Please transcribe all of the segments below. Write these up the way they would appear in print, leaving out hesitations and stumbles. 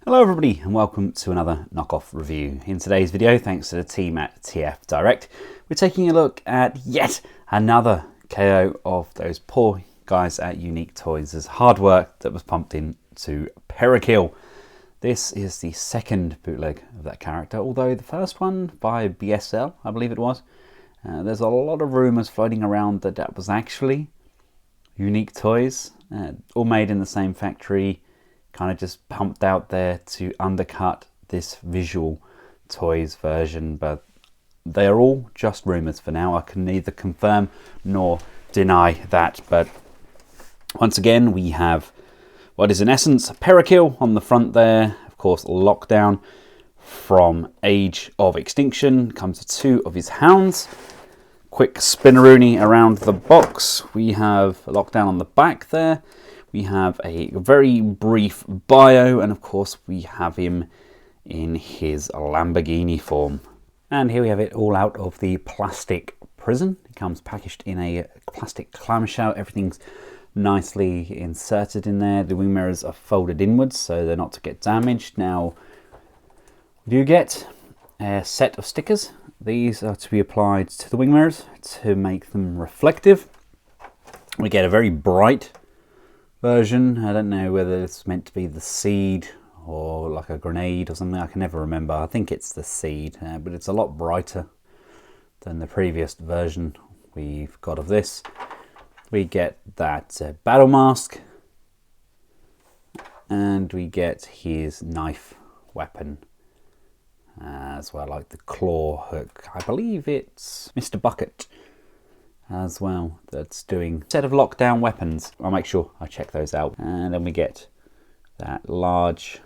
Hello everybody and welcome to another knockoff review. In today's video, thanks to the team at TF Direct, we're taking a look at yet another KO of those poor guys at Unique Toys. There's hard work that was pumped into Peru. This is the second bootleg of that character, although the first one by BSL, I believe it was. There's a lot of rumours floating around that that was actually Unique Toys, all made in the same factory, kind of just pumped out there to undercut this Visual Toys version, but they are all just rumours for now. I can neither confirm nor deny that, but once again we have what is in essence Peru on the front there. Of course, Lockdown from Age of Extinction, comes with two of his hounds. Quick spinneroony around the box. We have Lockdown on the back there. We have a very brief bio, and of course we have him in his Lamborghini form. And here we have it all out of the plastic prison. It comes packaged in a plastic clamshell. Everything's nicely inserted in there. The wing mirrors are folded inwards so they're not to get damaged. Now, we do get a set of stickers. These are to be applied to the wing mirrors to make them reflective. We get a very bright version. I don't know whether it's meant to be the Seed or like a grenade or something. I can never remember. I think it's the Seed, but it's a lot brighter than the previous version we've got of this. We get that battle mask, and we get his knife weapon as well, like the claw hook. I believe it's Mr. Bucket as well that's doing a set of lockdown weapons. I'll make sure I check those out. And then we get that large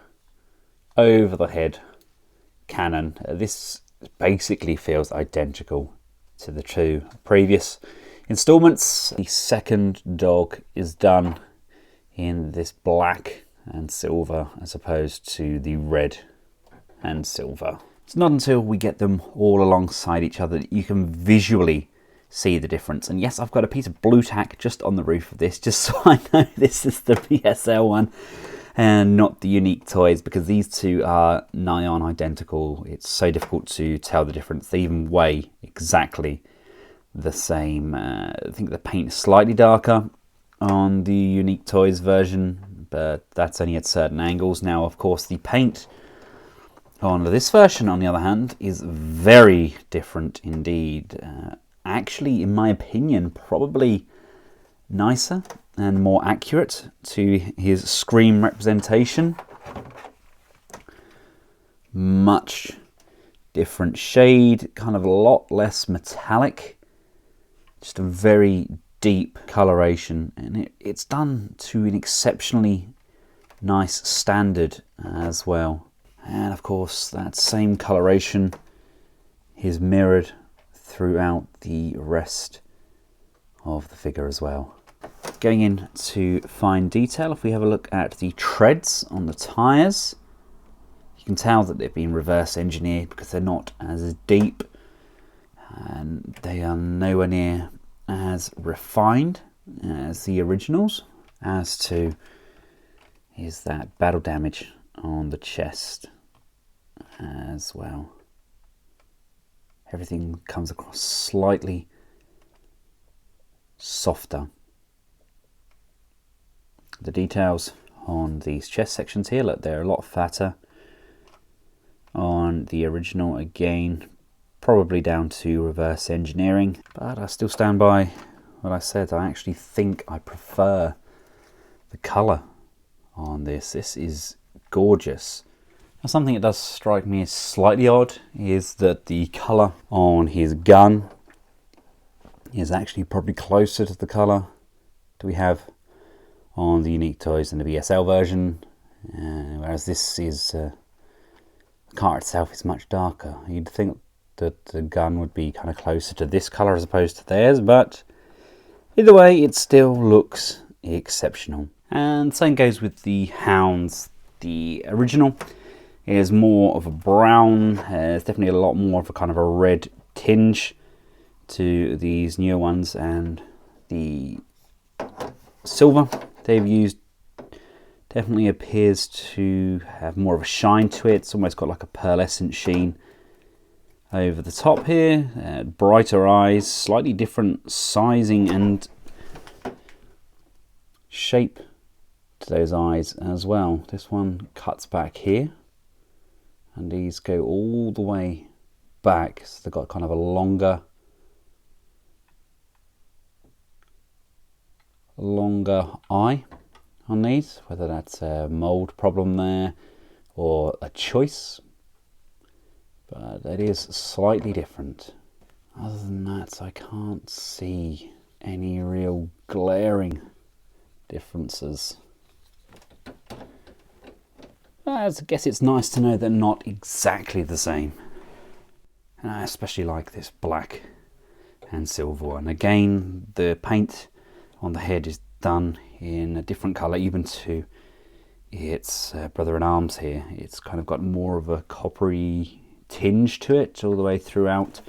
over the head cannon. This basically feels identical to the two previous installments. The second dog is done in this black and silver as opposed to the red and silver. It's not until we get them all alongside each other that you can visually see the difference. And yes, I've got a piece of blue tack just on the roof of this, just so I know this is the BSL one and not the Unique Toys, because these two are nigh on identical. It's so difficult to tell the difference. They even weigh exactly the same. I think the paint is slightly darker on the Unique Toys version, but that's only at certain angles. Now, of course, the paint on this version, on the other hand, is very different indeed. Actually, in my opinion, probably nicer and more accurate to his Scream representation. Much different shade, kind of a lot less metallic. Just a very deep coloration, and it's done to an exceptionally nice standard as well. And of course, that same coloration is mirrored throughout the rest of the figure as well. Going into fine detail, if we have a look at the treads on the tyres, you can tell that they've been reverse engineered because they're not as deep and they are nowhere near as refined as the originals. As to is that battle damage on the chest as well. Everything comes across slightly softer. The details on these chest sections here, look, they're a lot fatter on the original. Again, probably down to reverse engineering, but I still stand by what I said. I actually think I prefer the colour on this. This is gorgeous. Now, something that does strike me as slightly odd is that the colour on his gun is actually probably closer to the colour that we have on the Unique Toys in the BSL version, whereas this is the car itself is much darker. You'd think that the gun would be kind of closer to this colour as opposed to theirs, but either way it still looks exceptional. And same goes with the hounds. The original is more of a brown. There's definitely a lot more of a kind of a red tinge to these newer ones, and the silver they've used Definitely appears to have more of a shine to it. It's almost got like a pearlescent sheen over the top here. Brighter eyes, slightly different sizing and shape to those eyes as well. This one cuts back here, and these go all the way back, so they've got kind of a longer eye on these, whether that's a mold problem there or a choice, but it is slightly different. Other than that, I can't see any real glaring differences. I guess it's nice to know they're not exactly the same. And I especially like this black and silver one. Again, the paint on the head is done in a different colour, even to its brother-in-arms here. It's kind of got more of a coppery tinge to it all the way throughout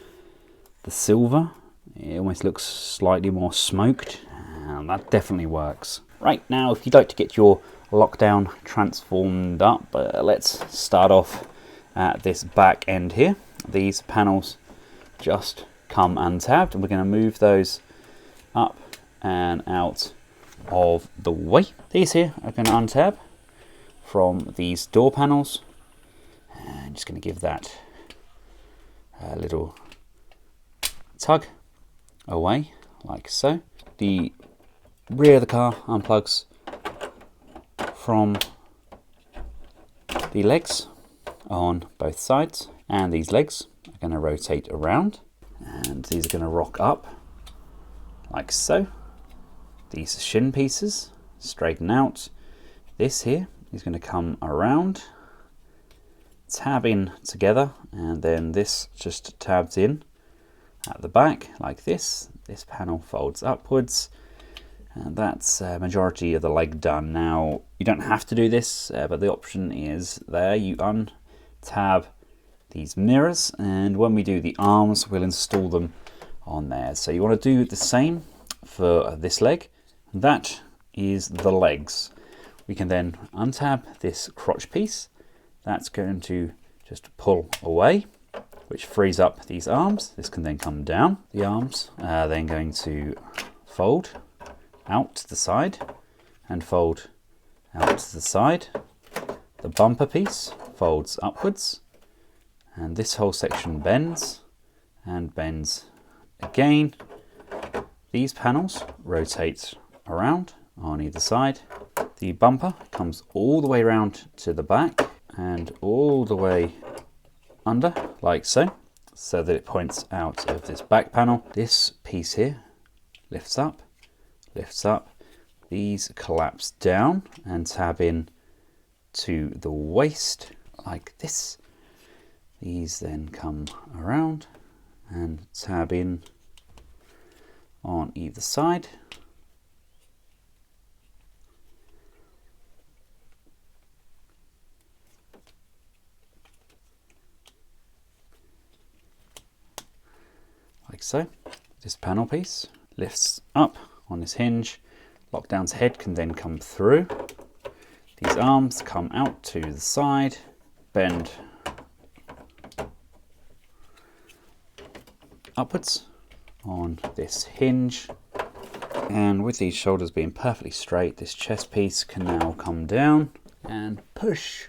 the silver. It almost looks slightly more smoked, and that definitely works. Right, now if you'd like to get your lockdown transformed up, let's start off at this back end here. These panels just come untabbed, and we're going to move those up and out of the way. These here are going to untab from these door panels, and just going to give that a little tug away like so. The rear of the car unplugs from the legs on both sides, and these legs are going to rotate around, and these are going to rock up like so. These shin pieces straighten out. This here is going to come around, tab in together, and then this just tabs in at the back like this. This panel folds upwards, and that's majority of the leg done. Now you don't have to do this, but the option is there. You untab these mirrors, and when we do the arms, we'll install them on there. So you want to do the same for this leg. That is the legs. We can then untab this crotch piece. That's going to just pull away, which frees up these arms. This can then come down. The arms are then going to fold out to the side and fold out to the side. The bumper piece folds upwards, and this whole section bends and bends again. These panels rotate around on either side. The bumper comes all the way around to the back and all the way under like so, so that it points out of this back panel. This piece here lifts up. These collapse down and tab in to the waist like this. These then come around and tab in on either side. Like so. This panel piece lifts up on this hinge. Lockdown's head can then come through. These arms come out to the side, bend upwards on this hinge, and with these shoulders being perfectly straight, this chest piece can now come down and push,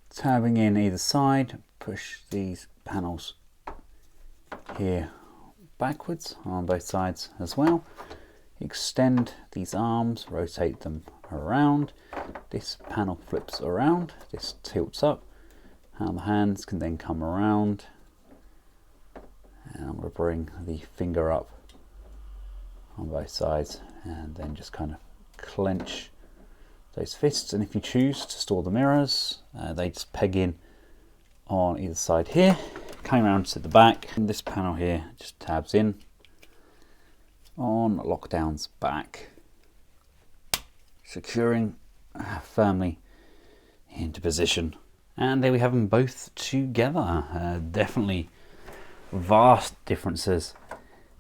tabbing in either side, push these panels here backwards on both sides as well. Extend these arms, rotate them around. This panel flips around, this tilts up, and the hands can then come around. And I'm going to bring the finger up on both sides and then just kind of clench those fists. And if you choose to store the mirrors, they just peg in on either side here. Coming around to the back, and this panel here just tabs in on Lockdown's back, securing firmly into position. And there we have them both together. Definitely vast differences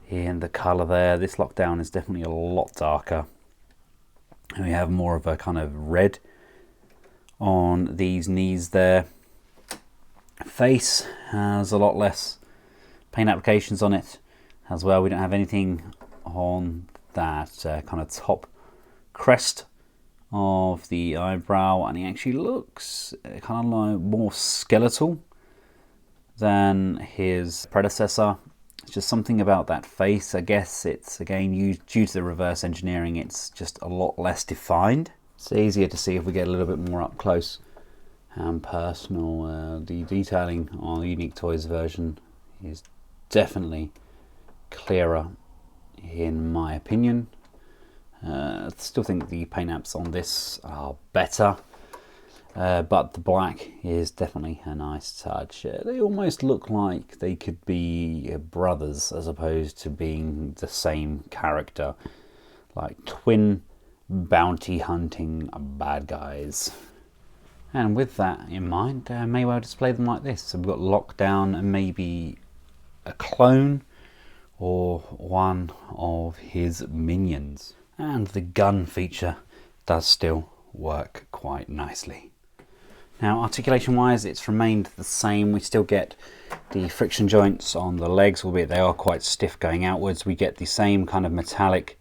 in the colour there. This Lockdown is definitely a lot darker And we have more of a kind of red on these knees there. Face has a lot less paint applications on it as well. We don't have anything on that kind of top crest of the eyebrow, and he actually looks kind of like more skeletal than his predecessor. It's just something about that face. I guess it's again due to the reverse engineering, it's just a lot less defined. It's easier to see if we get a little bit more up close and personal. The detailing on the Unique Toys version is definitely clearer in my opinion. I still think the paint apps on this are better, but the black is definitely a nice touch. They almost look like they could be brothers as opposed to being the same character, like twin bounty hunting bad guys. And with that in mind, I may well display them like this. So we've got Lockdown and maybe a clone or one of his minions. And the gun feature does still work quite nicely. Now, articulation wise, it's remained the same. We still get the friction joints on the legs, albeit they are quite stiff going outwards. We get the same kind of metallic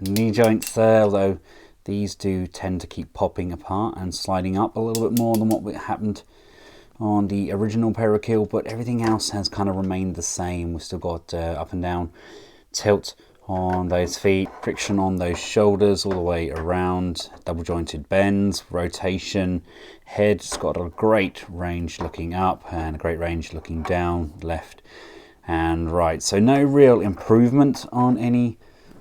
knee joints there, although these do tend to keep popping apart and sliding up a little bit more than what happened on the original Peru, but everything else has kind of remained the same. We've still got up and down tilt on those feet, friction on those shoulders all the way around, double jointed bends, rotation, head's got a great range looking up and a great range looking down, left and right. So no real improvement on any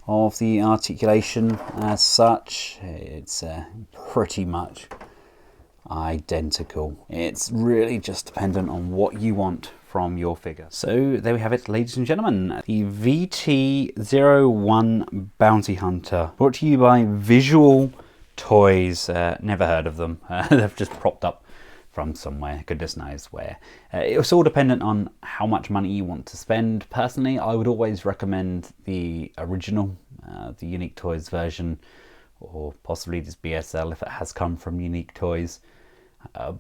of the articulation as such. It's pretty much identical. It's really just dependent on what you want from your figure. So there we have it, ladies and gentlemen, the VT-01 Bounty Hunter, brought to you by Visual Toys. Never heard of them. They've just propped up from somewhere, goodness knows where. It's all dependent on how much money you want to spend. Personally, I would always recommend the original, the Unique Toys version, or possibly this BSL if it has come from Unique Toys.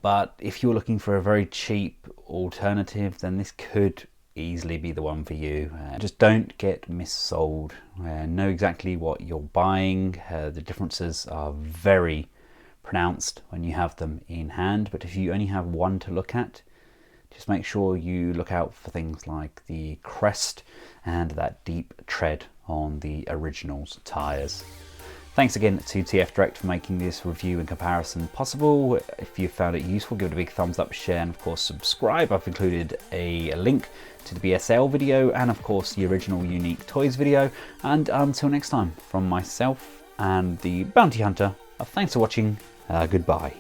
But if you're looking for a very cheap alternative, then this could easily be the one for you. Just don't get missold. Know exactly what you're buying. The differences are very pronounced when you have them in hand, but if you only have one to look at, just make sure you look out for things like the crest and that deep tread on the original's tyres. Thanks again to TF Direct for making this review and comparison possible. If you found it useful, give it a big thumbs up, share, and of course subscribe. I've included a link to the BSL video and of course the original Unique Toys video. And until next time, from myself and the Bounty Hunter, thanks for watching, goodbye.